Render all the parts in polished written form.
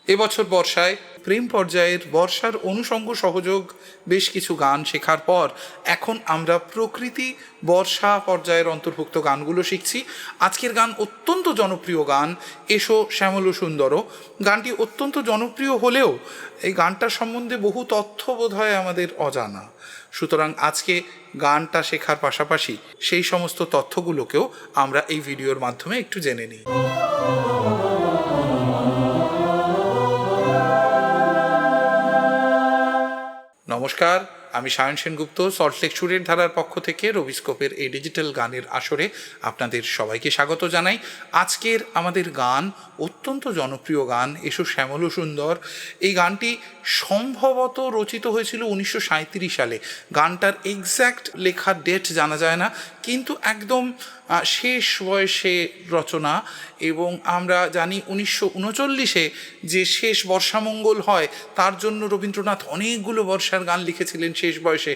এবছর বর্ষায় প্রেম পর্যায়ের বর্ষার অনুষঙ্গ সহযোগ বেশ কিছু গান শেখার পর এখন আমরা প্রকৃতি বর্ষা পর্যায়ের অন্তর্ভুক্ত গানগুলো শিখছি। আজকের গান অত্যন্ত জনপ্রিয় গান, এসো শ্যামল সুন্দর। গানটি অত্যন্ত জনপ্রিয় হলেও এই গানটার সম্বন্ধে বহু তথ্য বোধহয় আমাদের অজানা। সুতরাং আজকে গানটা শেখার পাশাপাশি সেই সমস্ত তথ্যগুলোকেও আমরা এই ভিডিওর মাধ্যমে একটু জেনে নিই। নমস্কার, আমি সায়ন সেনগুপ্ত। সল্টলেক সুরের ধারার পক্ষ থেকে রবিস্কোপের এই ডিজিটাল গানের আসরে আপনাদের সবাইকে স্বাগত জানাই। আজকের আমাদের গান অত্যন্ত জনপ্রিয় গান, এসো শ্যামল সুন্দর। এই গানটি সম্ভবত রচিত হয়েছিল 1937 সালে। গানটার এক্স্যাক্ট লেখার ডেট জানা যায় না, কিন্তু একদম শেষ বয়সে রচনা। এবং আমরা জানি 1939-এ যে শেষ বর্ষামঙ্গল হয়, তার জন্য রবীন্দ্রনাথ অনেকগুলো বর্ষার গান লিখেছিলেন শেষ বয়সে।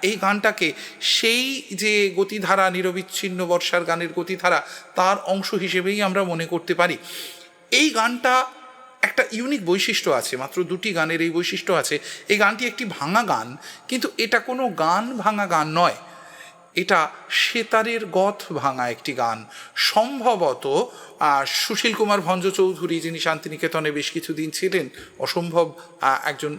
এই গানটাকে সেই যে গতিধারা, নিরবিচ্ছিন্ন বর্ষার গানের গতিধারা, তার অংশ হিসেবেই আমরা মনে করতে পারি। এই গানটা একটা ইউনিক বৈশিষ্ট্য আছে, মাত্র দুটি গানের এই বৈশিষ্ট্য আছে। এই গানটি একটি ভাঙা গান, কিন্তু এটা কোনো গান ভাঙা গান নয়, এটা সেতারের গথ ভাঙা একটি গান। সম্ভবত সুশীল কুমার ভঞ্জ চৌধুরী, যিনি শান্তিনিকেতনে বেশ কিছুদিন ছিলেন, অসম্ভব একজন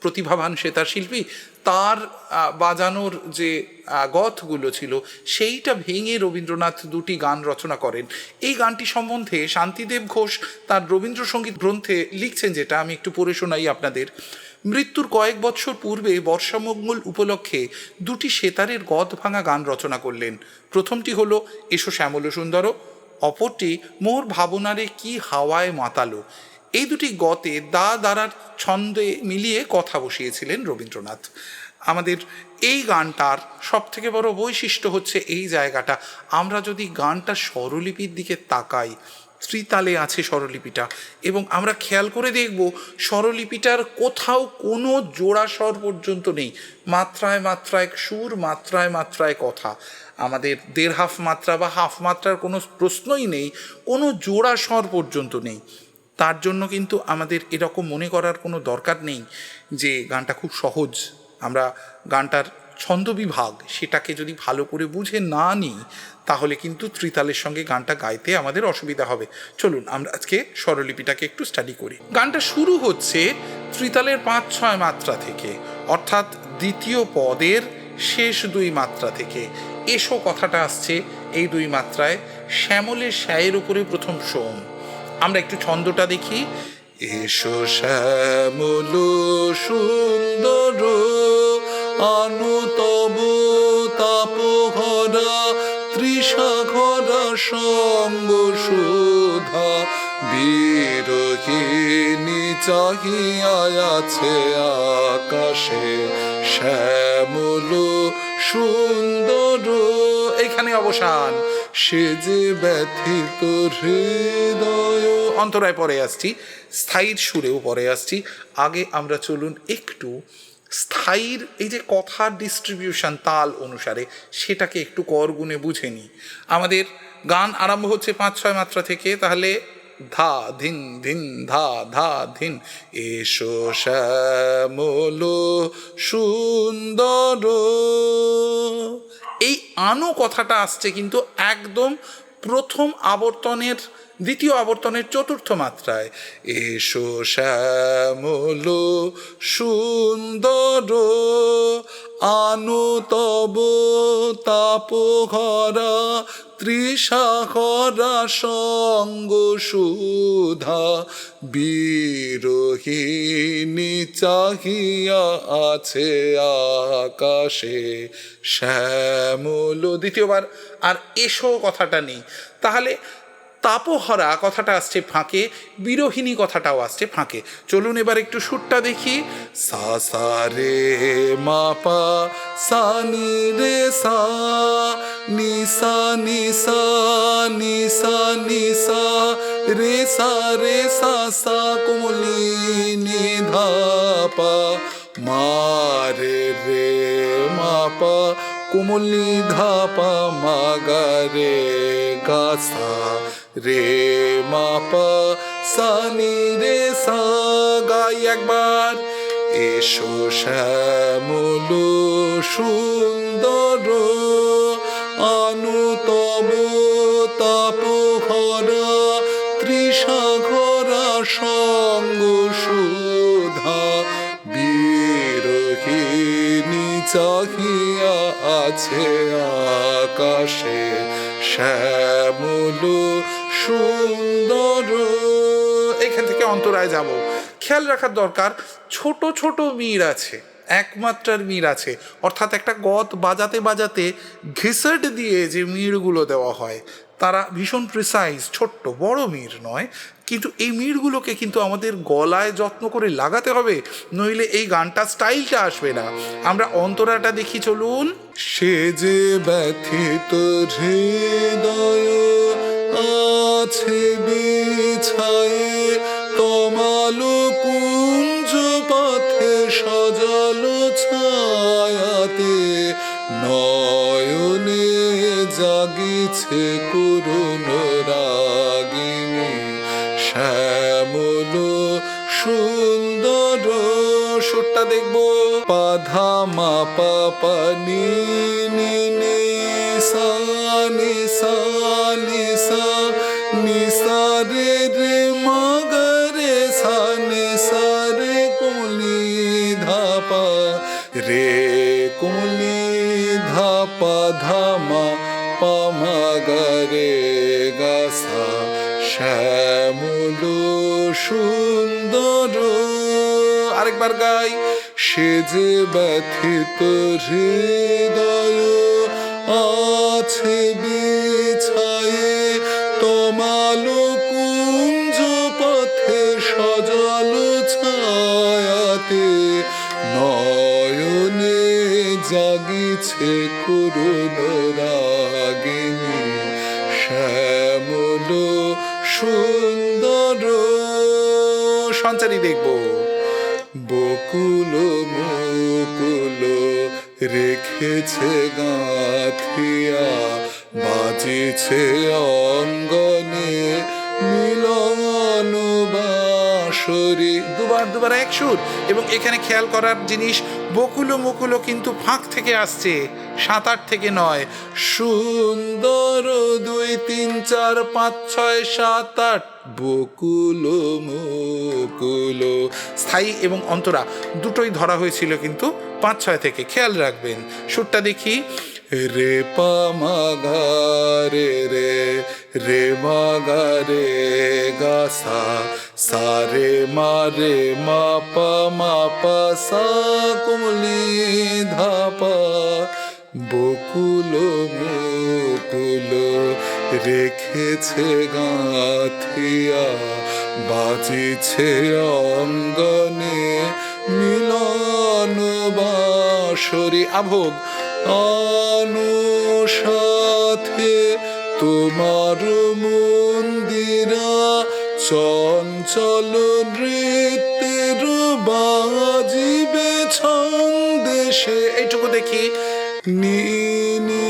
প্রতিভাবান সেতার শিল্পী, তার বাজানোর যে গথগুলো ছিল সেইটা ভেঙে রবীন্দ্রনাথ দুটি গান রচনা করেন। এই গানটি সম্বন্ধে শান্তিদেব ঘোষ তার রবীন্দ্রসঙ্গীত গ্রন্থে লিখছেন, যেটা আমি একটু পড়ে শোনাই আপনাদের। মৃত্যুর কয়েক বৎসর পূর্বে বর্ষামঙ্গল উপলক্ষে দুটি সেতারের গদ ভাঙা গান রচনা করলেন। প্রথমটি হলো এসো শ্যামল সুন্দর, অপরটি মোর ভাবনারে কি হাওয়ায় মাতালো। এই দুটি গতে দ্বারার ছন্দে মিলিয়ে কথা বসিয়েছিলেন রবীন্দ্রনাথ। আমাদের এই গানটার সবথেকে বড় বৈশিষ্ট্য হচ্ছে এই জায়গাটা। আমরা যদি গানটার স্বরলিপির দিকে তাকাই, ত্রিতালে আছে স্বরলিপিটা, এবং আমরা খেয়াল করে দেখব স্বরলিপিটার কোথাও কোনো জোড়া স্বর পর্যন্ত নেই। মাত্রায় মাত্রায় সুর, মাত্রায় মাত্রায় কথা। আমাদের দেড় হাফ মাত্রা বা হাফ মাত্রার কোনো প্রশ্নই নেই, কোনো জোড়া স্বর পর্যন্ত নেই। তার জন্য কিন্তু আমাদের এরকম মনে করার কোনো দরকার নেই যে গানটা খুব সহজ। আমরা গানটার ছন্দবিভাগ সেটাকে যদি ভালো করে বুঝে না নিই, তাহলে কিন্তু ত্রিতালের সঙ্গে গানটা গাইতে আমাদের অসুবিধা হবে। চলুন আমরা আজকে স্বরলিপিটাকে একটু স্টাডি করি। গানটা শুরু হচ্ছে ত্রিতালের 5-6 মাত্রা থেকে, অর্থাৎ দ্বিতীয় পদের শেষ 2 মাত্রা থেকে। এসো কথাটা আসছে এই 2 মাত্রায়, শ্যামলের শ্যায়ের উপরে প্রথম সোম। আমরা একটু ছন্দটা দেখি। এসো শ্যামল সুন্দর, আনুতব তাপহরা ত্রিসাগরা সঙ্গ সুধা, বিরহিণী চাহিয়া আছে আকাশে শ্যামল সুন্দর। এইখানে অবসান। সে যে ব্যথিত হৃদয়, অন্তরায় পরে আসছি, স্থায়ীর সুরেও পরে আসছি। আগে আমরা চলুন একটু স্থায়ীর এই যে কথার ডিস্ট্রিবিউশন তাল অনুসারে, সেটাকে একটু করগুণে বুঝে নিই। আমাদের গান আরম্ভ হচ্ছে 5-6 মাত্রা থেকে, তাহলে ধা ধিন ধিন ধা ধা ধিন। এসো শ্যামল সুন্দর। এই আনো কথাটা আসছে কিন্তু একদম প্রথম আবর্তনের, দ্বিতীয় আবর্তনের 4র্থ মাত্রায়। এসো শ্যামল সুন্দর, আনুতব তাপহরা ত্রিসাগরা সঙ্গ সুধা, বিরহিণী চাহিয়া আছে আকাশে শ্যামল। দ্বিতীয়বার আর এসো কথাটা নেই, তাহলে তাপহরা কথাটা আসছে ফাঁকে, বিরহিণী কথাটাও আসছে ফাঁকে। চলুন এবার একটু সুরটা দেখি। সা সা রে মা পা সা নি রে সা, নি সা নি সা, নি সা নি সা, রে সা সা কোমলি নি ধা পা, মা রে রে মা পা কোমলি ধা পা, মা গা রে গা সা, রে মা পা সা নি রে সা গাই একবার। এসো শ্যামল সুন্দর আনুতম তাপহরা ত্রিসাগরা সঙ্গ সুধা বিরহিণী চাহিয়া আছে আকাশে শ্যামল সুন্দর। এখান থেকে অন্তরায় যাব। খেয়াল রাখার দরকার, ছোট ছোট মির আছে, একমাত্রার মির আছে, অর্থাৎ একটা গত বাজাতে বাজাতে ঘেসেট দিয়ে যে মিরগুলো দেওয়া হয় তারা ভীষণ প্রিসাইজ, ছোট্ট, বড় মির নয়। কিন্তু এই মিরগুলোকে কিন্তু আমাদের গলায় যত্ন করে লাগাতে হবে, নইলে এই গানটা স্টাইলটা আসবে না। আমরা অন্তরাটা দেখি, চলুন। সে যে ব্যথিত হৃদয় আছে বিছায়ে তমালো কুঞ্জ পথে সজালো ছায়াতে নয়নে জাগিছে করুণ রাগিনী শ্যামল সুন্দর। সুরটা দেখবো। পাধা মা পাপা নি নি নি সা নি সা নি সা নি সা রে রে মা গা রে সা নি সা রে কুমলি ধাপা রে কুমলি ধাপা ধামা পামা গা রে গা সা শ্যামল সুন্দর। আরেকবার গাই। সে যে ব্যথিত হৃদয় আছে বিছায়ে তমালো কুঞ্জ পথে সজালো ছায়াতে নয়নে জাগিছে করুণ রাগিনী শ্যামল সুন্দর। সঞ্চারী দেখব। বকুল মুকুল রেখেছে গাঁথিয়া বাজিছে অঙ্গনে মিলন বাঁশরি। দুবার এক সুর। এবং এখানে খেয়াল করার জিনিস, বকুল মুকুল কিন্তু ফাঁক থেকে আসছে, 7-8 থেকে নয়। সুন্দর 2 3 4 5 6 7 8 বকুল মুকুল। স্থায়ী এবং অন্তরা দুটোই ধরা হয়েছিল কিন্তু 5-6 থেকে, খেয়াল রাখবেন। সুরটা দেখি। রে পা মা গা রে রে রে মা গা রে গা সা সা রে মা পা সা কুমলি ধাপা। বকুল মুকুল রেখেছে গাঁথিয়া বাজিছে অঙ্গনে মিলন বাঁশরি। আভোগ। সাথে তোমার মন্দিরা চঞ্চল নৃত্যের বাজিবে ছন্দেশে। এইটুকু দেখি। নি নি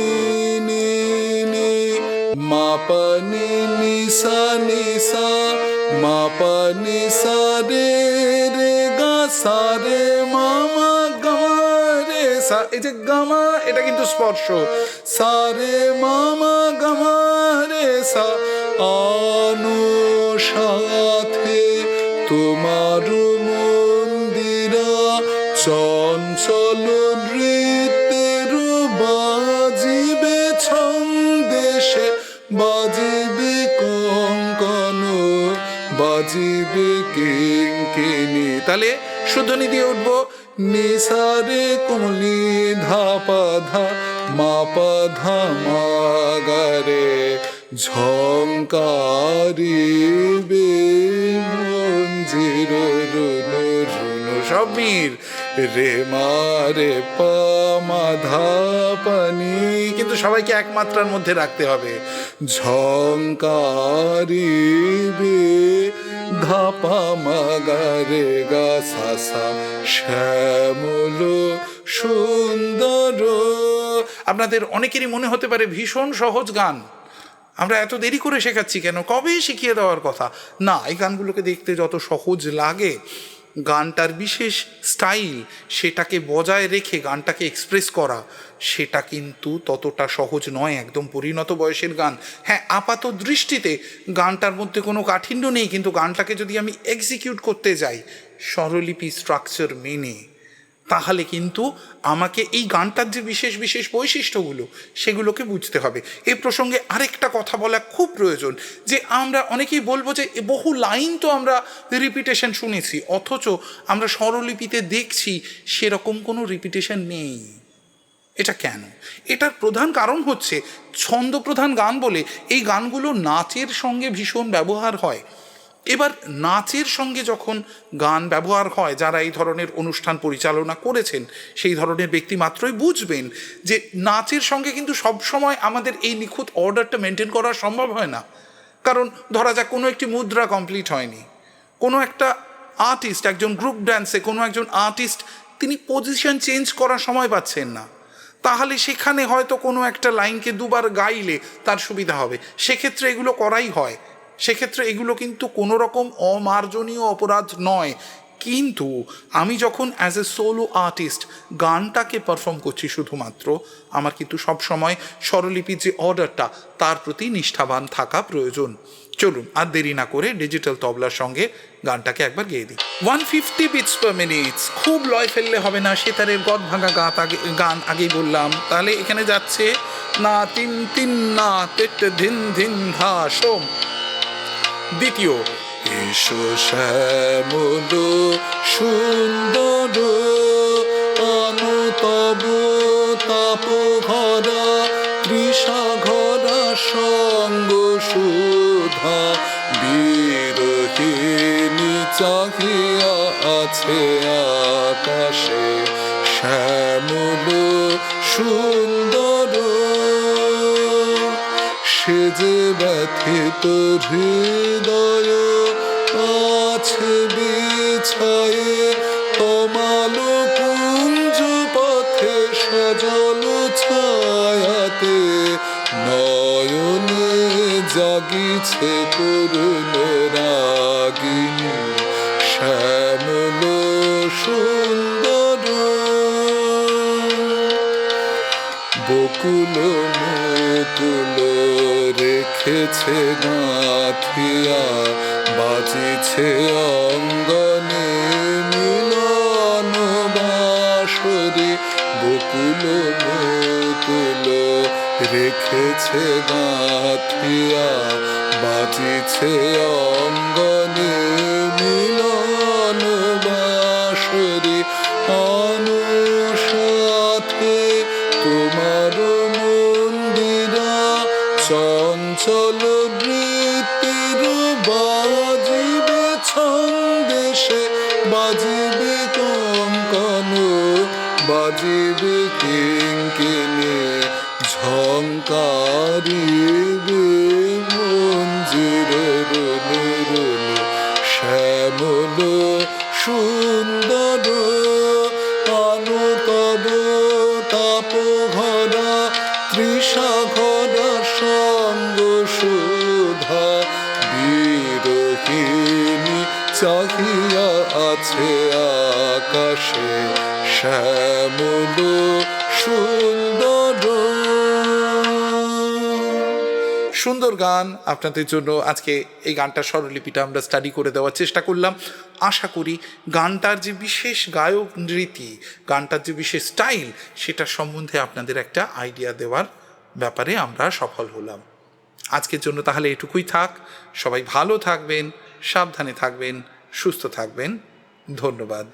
নি নি মা পা নি নি সা নি সা মা পা নি সা রে রে গা সা রে মা মা গা রে সা। এই যে গামা, এটা কিন্তু স্পর্শ। সা রে মা মা গামা রে সা। সাথে তোমার মন্দিরা চঞ্চল নৃত্যের বাজিবে ছন্দেশে বাজিবে কঙ্কন বাজিবে কিঙ্কিনি। তাহলে শুদ্ধনি দিয়ে উঠবো। নিসারে কুমলি ধাপা ধা মা পা ধা মা গা রে ঝংকারিবে মঞ্জির রুনু রুনু। সব মির। রে মা রে পা মা ধা পা নি, কিন্তু সবাইকে এক মাত্রার মধ্যে রাখতে হবে। ঝংকারিবে ধাপা মা গা রে গা সা সা শ্যামল সুন্দর। আপনাদের অনেকেরই মনে হতে পারে ভীষণ সহজ গান, আমরা এত দেরি করে শেখাচ্ছি কেন, কবে শিখিয়ে দেওয়ার কথা। না, এই গানগুলোকে দেখতে যত সহজ লাগে, গানটার বিশেষ স্টাইল সেটাকে বজায় রেখে গানটাকে এক্সপ্রেস করা সেটা কিন্তু ততটা সহজ নয়। একদম পরিণত বয়সের গান, হ্যাঁ আপাত দৃষ্টিতে গানটার মধ্যে কোনো কাঠিন্য নেই, কিন্তু গানটাকে যদি আমি এক্সিকিউট করতে যাই স্বরলিপি স্ট্রাকচার মেনে, তাহলে কিন্তু আমাকে এই গানটার যে বিশেষ বিশেষ বৈশিষ্ট্যগুলো সেগুলোকে বুঝতে হবে। এই প্রসঙ্গে আরেকটা কথা বলা খুব প্রয়োজন, যে আমরা অনেকেই বলবো যে বহু লাইন তো আমরা রিপিটেশন শুনেছি, অথচ আমরা স্বরলিপিতে দেখছি সেরকম কোনো রিপিটেশন নেই। এটা কেন? এটার প্রধান কারণ হচ্ছে ছন্দপ্রধান গান বলে এই গানগুলো নাচের সঙ্গে ভীষণ ব্যবহার হয়। এবার নাচের সঙ্গে যখন গান ব্যবহার হয়, যারা এই ধরনের অনুষ্ঠান পরিচালনা করেছেন সেই ধরনের ব্যক্তি মাত্রই বুঝবেন যে নাচের সঙ্গে কিন্তু সবসময় আমাদের এই নিখুঁত অর্ডারটা মেনটেন করা সম্ভব হয় না। কারণ ধরা যাক কোনো একটি মুদ্রা কমপ্লিট হয়নি, কোনো একটা আর্টিস্ট, একজন গ্রুপ ড্যান্সে কোনো একজন আর্টিস্ট তিনি পজিশন চেঞ্জ করার সময় পাচ্ছেন না, তাহলে সেখানে হয়তো কোনো একটা লাইনকে দুবার গাইলে তার সুবিধা হবে, সেক্ষেত্রে এগুলো করাই হয়। সেক্ষেত্রে এগুলো কিন্তু কোনো রকম অমার্জনীয় অপরাধ নয়। কিন্তু আমি যখন অ্যাজ এ সোলো আর্টিস্ট গানটাকে পারফর্ম করছি শুধুমাত্র, আমার কিন্তু সবসময় স্বরলিপির যে অর্ডারটা তার প্রতি নিষ্ঠাবান থাকা প্রয়োজন। চলুন আর দেরি না করে ডিজিটাল তবলার সঙ্গে গানটাকে একবার গেয়ে দিই। 150 বিটস পার মিনিট, খুব লয় ফেললে হবে না, সেতারের গদ ভাঙা গান আগেই বললাম। তাহলে এখানে যাচ্ছে না তিন তিন না তেট ধিন ধিন ধা সোম। দ্বিতীয়, এসো শ্যামল সুন্দর অনুতব তাপ ভরা তৃষা ঘরা সঙ্গ সুধা বিরহিণী চাহিয়া আছে আকাশে শ্যামল সুন্দর। সে যে ব্যথিত হৃদয় আছে বিছায়ে তমালো কুঞ্জ পথে সজল ছায়াতে নয়নে জাগিছে করুণ রাগিনী শ্যামল সুন্দর। বকুল মুকুল রেখেছে গাঁথিয়া বাজিছে অঙ্গনে মিলন বাঁশরি। বকুল মুকুল রেখেছে গাঁথিয়া বাজিছে অঙ্গনে মিলন বাঁশরি। অনুসাথে তোমার মন্দিরা চঞ্চল বৃত্তির বাজিবে ছন্দেশে বাজিবে কঙ্কন বাজিবে কিঙ্কিণী ঝঙ্কারিবে মঞ্জির রনে রনে শ্যামল সুন্দর। অনুতব তাপ ভরা তৃষা ঘরা সঙ্গ সুধা বিরহিণী চাহিয়া আছে আকাশে শ্যামল সুন্দর। সুন্দর গান আপনাদের জন্য আজকে এই গানটার স্বরলিপিটা আমরা স্টাডি করে দেওয়ার চেষ্টা করলাম। আশা করি গানটার যে বিশেষ গায়ক রীতি, গানটার যে বিশেষ স্টাইল, সেটা সম্বন্ধে আপনাদের একটা আইডিয়া দেওয়ার ব্যাপারে আমরা সফল হলাম। আজকের জন্য তাহলে এটুকুই থাক। সবাই ভালো থাকবেন, সাবধানে থাকবেন, সুস্থ থাকবেন। ধন্যবাদ।